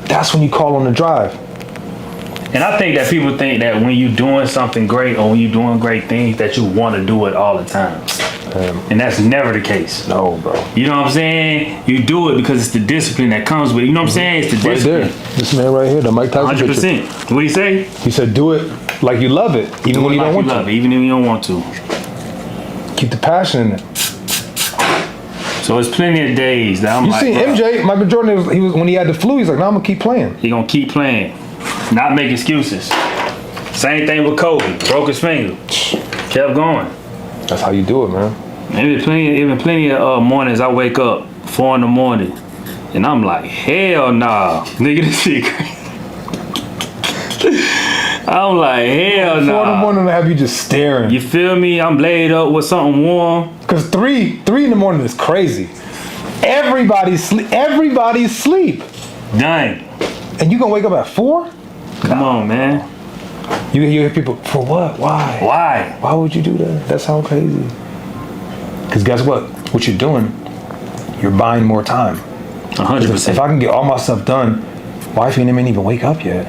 that's when you call on the drive. And I think that people think that when you're doing something great or when you're doing great things that you want to do it all the time. And that's never the case. No, bro. You know what I'm saying? You do it because it's the discipline that comes with it. You know what I'm saying? It's the discipline. Right there. This man right here, the Mike Tyson 100%. What do you say? He said do it like you love it, even when you don't want to. Even if you don't want to. Keep the passion in it. So it's plenty of days that I'm you like, seen MJ, Michael Jordan, he was when he had the flu, he's like, no, I'm going to keep playing. He going to keep playing. Not make excuses. Same thing with Kobe. Broke his finger. Kept going. That's how you do it, man. Even plenty of mornings I wake up 4 a.m. and I'm like, hell nah, nigga, this shit crazy. I'm like, hell nah. 4 a.m. to have you just staring. You feel me? I'm laid up with something warm. Cause 3 in the morning is crazy. Everybody's sleep. Done. And you gonna wake up at 4? Come on, man. You hear people, for what? Why? Why? Why would you do that? That sounds crazy. Because guess what? What you're doing, you're buying more time. 100%. If I can get all my stuff done, wifey and them ain't even wake up yet.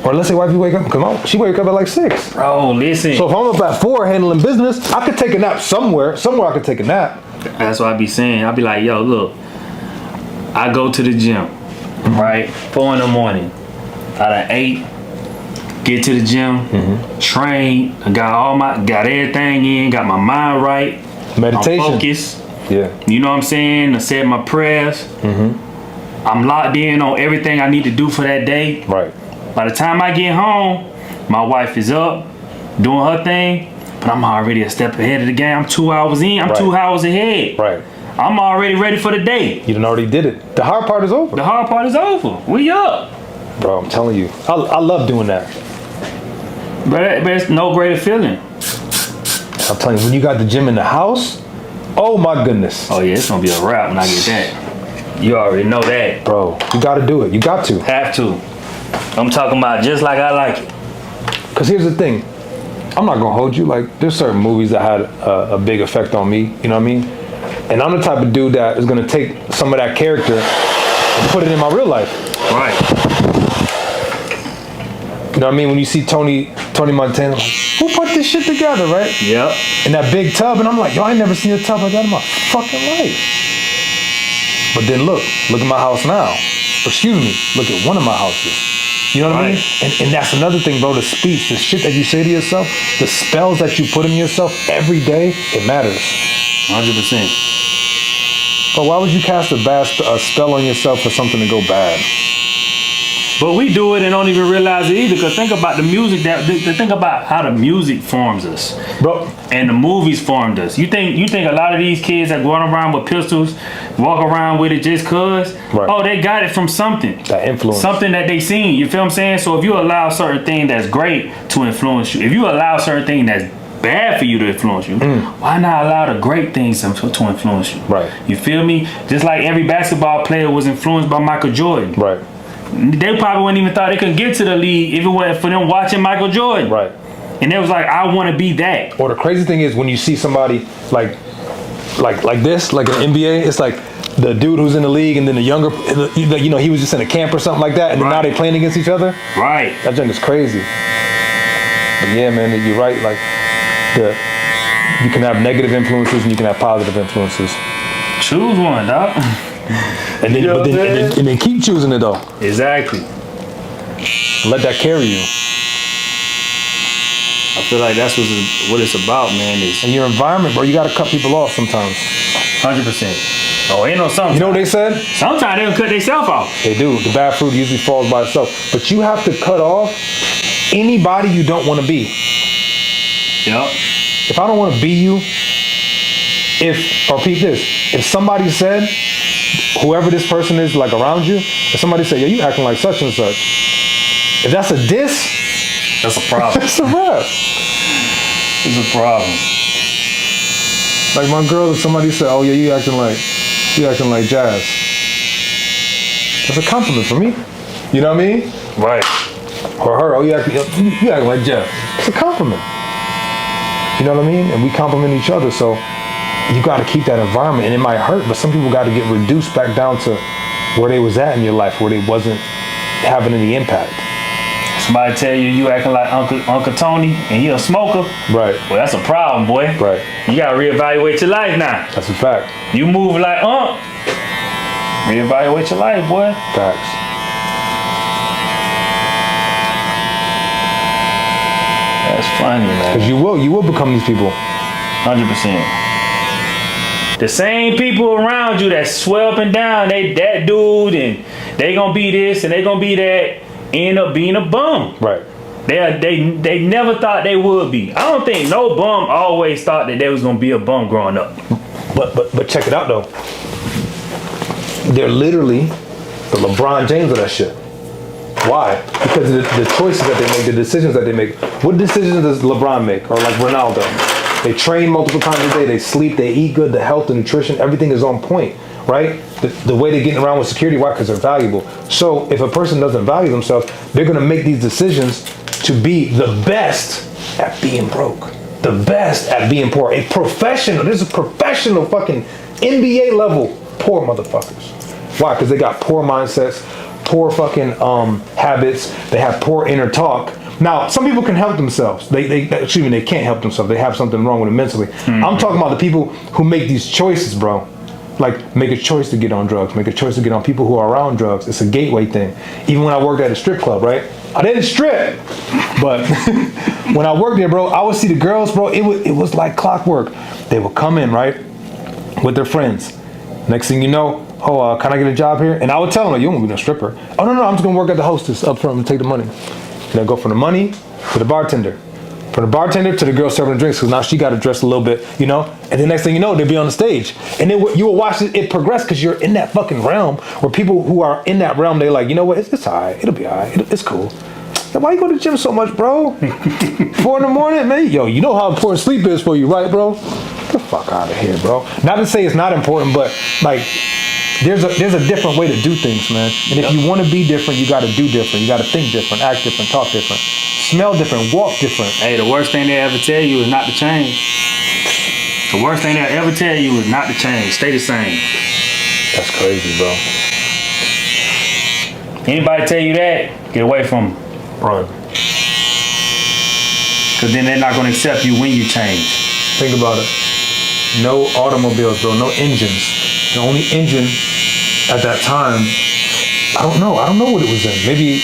Or let's say wifey wake up, because she wake up at like 6. Bro, listen. So if I'm up at 4 handling business, I could take a nap somewhere. Somewhere I could take a nap. That's what I be saying. I be like, yo, look, I go to the gym, right? 4 a.m. Out of 8, get to the gym, train. I got everything in, got my mind right. Meditation. I'm focused. Yeah. You know what I'm saying? I said my prayers. I'm locked in on everything I need to do for that day. Right. By the time I get home, my wife is up, doing her thing, but I'm already a step ahead of the game. I'm 2 hours in. I'm 2 hours ahead. Right. I'm already ready for the day. You done already did it. The hard part is over. The hard part is over. We up. Bro, I'm telling you. I love doing that. But it's no greater feeling. I'm telling you, when you got the gym in the house, Oh my goodness. Oh yeah, it's gonna be a wrap when I get that. You already know that. Bro, you gotta do it. You got to. Have to. I'm talking about just like I like it. Because here's the thing. I'm not gonna hold you. Like, there's certain movies that had a big effect on me. You know what I mean? And I'm the type of dude that is gonna take some of that character and put it in my real life. Right. You know what I mean? When you see Tony Montana, like, who put this shit together, right? Yep. In that big tub, and I'm like, yo, I ain't never seen a tub like that in my fucking life. But then look at my house now. Excuse me, look at one of my houses. You know what I mean? And that's another thing, bro, the speech, the shit that you say to yourself, the spells that you put in yourself every day, it matters. 100%. But why would you cast a spell on yourself for something to go bad? But we do it and don't even realize it either. Cause think about the music think about how the music forms us, bro, and the movies formed us. You think a lot of these kids that going around with pistols, walk around with it just cause? Right. Oh, they got it from something. That influence. Something that they seen. You feel what I'm saying? So if you allow certain thing that's great to influence you, if you allow certain thing that's bad for you to influence you, why not allow the great things to influence you? Right. You feel me? Just like every basketball player was influenced by Michael Jordan. Right. They probably wouldn't even thought they could get to the league if it wasn't for them watching Michael Jordan. Right. And they was like, I want to be that. Or the crazy thing is when you see somebody like this, like an NBA, it's like the dude who's in the league and then the younger, you know, he was just in a camp or something like that, and then now they playing against each other. Right. That junk is crazy. But yeah, man, you're right. Like you can have negative influences and you can have positive influences. Choose one, dog. And then, and then keep choosing it though. Exactly. Let that carry you. I feel like that's what it's about, man. Is And your environment, bro. You gotta cut people off sometimes. 100%. Oh, ain't no something. You know what they said? Sometimes they don't cut themselves off. They do. The bad fruit usually falls by itself. But you have to cut off anybody you don't want to be. Yep. If I don't want to be you, repeat this. If somebody said, whoever this person is like around you, if somebody said, yo, you acting like such and such, if that's a diss, that's a problem. it's a rap. It's a problem. Like my girl, if somebody said, oh yeah, you acting like Jazz, that's a compliment for me. You know what I mean? Right. Or her, oh you acting like Jazz. It's a compliment. You know what I mean? And we compliment each other, so you got to keep that environment, and it might hurt, but some people got to get reduced back down to where they was at in your life, where they wasn't having any impact. Somebody tell you acting like Uncle Tony and he a smoker. Right. Well, that's a problem, boy. Right. You gotta reevaluate your life now. That's a fact. You move like reevaluate your life, boy. Facts. That's funny, man. Because you will become these people. 100%. The same people around you that swell up and down, they that dude and they gonna be this and they gonna be that, end up being a bum. Right. They never thought they would be. I don't think no bum always thought that they was gonna be a bum growing up. But check it out though. They're literally the LeBron James of that shit. Why? Because of the choices that they make, the decisions that they make. What decisions does LeBron make? Or like Ronaldo? They train multiple times a day, they sleep, they eat good, the health, the nutrition, everything is on point, right? The way they're getting around with security, why? Because they're valuable. So if a person doesn't value themselves, they're gonna make these decisions to be the best at being broke, the best at being poor. A professional, this is professional fucking NBA level poor motherfuckers. Why? Because they got poor mindsets, poor fucking habits, they have poor inner talk. Now, some people can help themselves. They can't help themselves. They have something wrong with them mentally. Mm-hmm. I'm talking about the people who make these choices, bro. Like, make a choice to get on drugs, make a choice to get on people who are around drugs. It's a gateway thing. Even when I worked at a strip club, right? I didn't strip, but when I worked there, bro, I would see the girls, bro, it was like clockwork. They would come in, right, with their friends. Next thing you know, oh, can I get a job here? And I would tell them, like, you won't be no stripper. Oh, no, I'm just gonna work at the hostess up front and take the money. And I go from the money to the bartender. From the bartender to the girl serving the drinks, because now she got to dress a little bit, you know? And the next thing you know, they'll be on the stage. And then you will watch it progress, because you're in that fucking realm where people who are in that realm, they're like, you know what, it's all right, it'll be all right, it's cool. Why you go to the gym so much, bro? 4 in the morning, man. Yo, you know how important sleep is for you, right, bro? Get the fuck out of here, bro. Not to say it's not important, but like, there's a different way to do things, man. And if you want to be different, you got to do different. You got to think different, act different, talk different, smell different, walk different. Hey, the worst thing they ever tell you is not to change. The worst thing they'll ever tell you is not to change. Stay the same. That's crazy, bro. Anybody tell you that, get away from them. Run. Because then they're not going to accept you when you change. Think about it. No automobiles, bro. No engines. The only engine at that time, I don't know what it was in. Maybe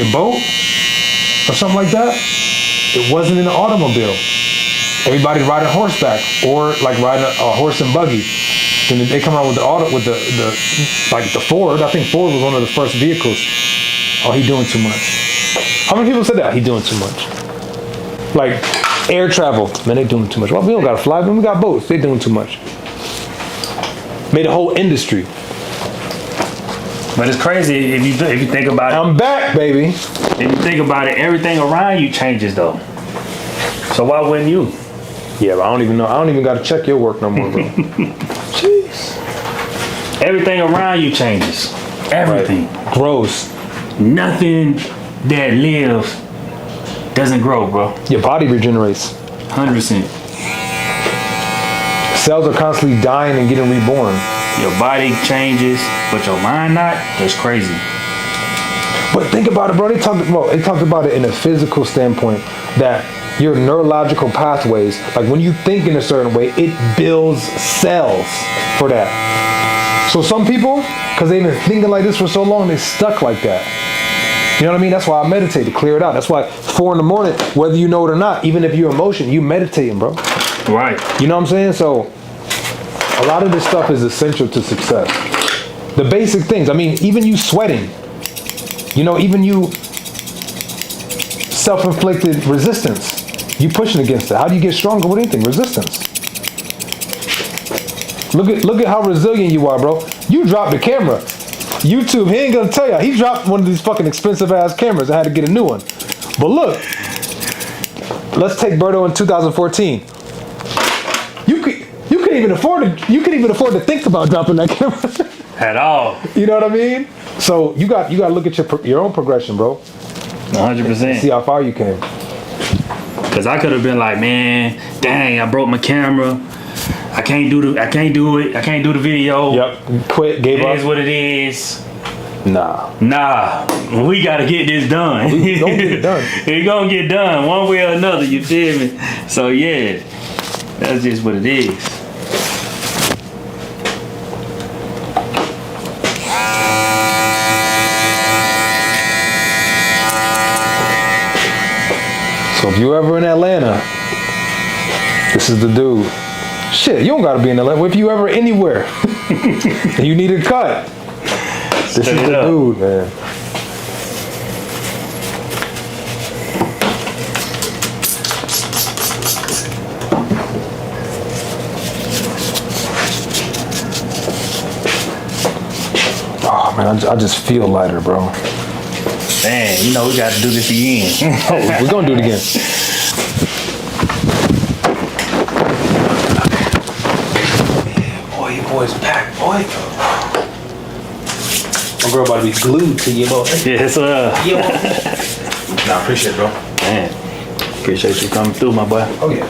a boat or something like that. It wasn't in an automobile. Everybody riding horseback or like riding a horse and buggy. Then they come out with the Ford. I think Ford was one of the first vehicles. Oh, he doing too much. How many people said that? He doing too much. Like air travel, man, they doing too much. Well, we don't gotta fly, but we got boats. They doing too much. Made a whole industry. But it's crazy if you think about it. I'm back, baby. If you think about it, everything around you changes though. So why wouldn't you? Yeah, but I don't even know. I don't even gotta check your work no more, bro. Jeez. Everything around you changes. Everything. Right. Grows. Nothing that lives doesn't grow, bro. Your body regenerates. 100%. Cells are constantly dying and getting reborn. Your body changes, but your mind not. That's crazy. But think about it, bro. They talked about it in a physical standpoint that your neurological pathways, like when you think in a certain way, it builds cells for that. So some people, because they've been thinking like this for so long, they stuck like that. You know what I mean? That's why I meditate, to clear it out. That's why 4 in the morning, whether you know it or not, even if you're emotion, you meditating, bro. Right. You know what I'm saying? So a lot of this stuff is essential to success. The basic things. I mean, even you sweating, you know, even you self-inflicted resistance, you pushing against it. How do you get stronger with anything? Resistance. Look at how resilient you are, bro. You dropped the camera. YouTube, he ain't gonna tell you. He dropped one of these fucking expensive ass cameras. I had to get a new one. But look, let's take Berto in 2014. You couldn't even afford to think about dropping that camera At all. You know what I mean? So you got to look at your own progression, bro. 100%. See how far you came. Cause I could have been like, man, dang, I broke my camera. I can't do the video. Yep. Quit. Gave up. It is what it is. Nah. We gotta get this done. We gonna get it done. It's gonna get done one way or another. You feel me? So yeah, that's just what it is. So if you're ever in Atlanta, this is the dude. Shit, you don't gotta be in Atlanta. If you ever anywhere and you need a cut, this is the dude, man. Oh man, I just feel lighter, bro. Man, you know we got to do this again. Oh, we're gonna do it again. Boy, your boy's packed, boy. My girl about to be glued to you, boy. Yes, sir. Nah, appreciate it, bro. Man, appreciate you coming through, my boy. Oh yeah.